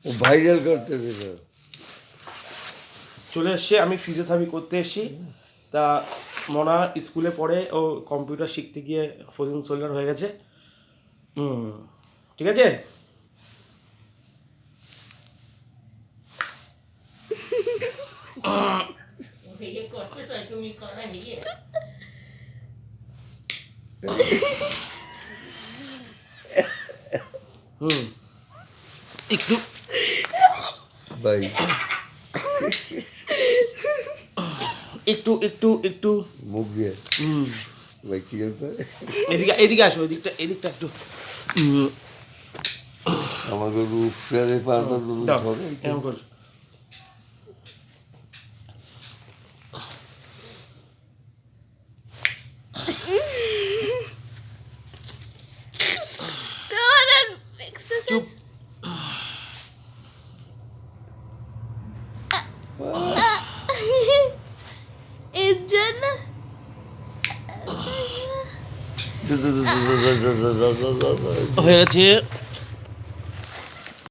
Viral করতে দিল। চলে এসছে, আমি ফিজিওথেরাপি করতে এসেছি। তা মনা স্কুলে পড়ে, ও কম্পিউটার শিখতে গিয়ে ফ্রোজেন শোল্ডার হয়ে গেছে। ঠিক আছে। একটু ভাই একটু একটু একটু মুখ দিয়ে ভাই কি ব্যাপার? এদিকে এদিকে আসো, এদিকটা একটু আমাকে রূপসারে পাতা দাও, ধরে এরকম কর। চুপ। এর জন্য হয়ে গেছে।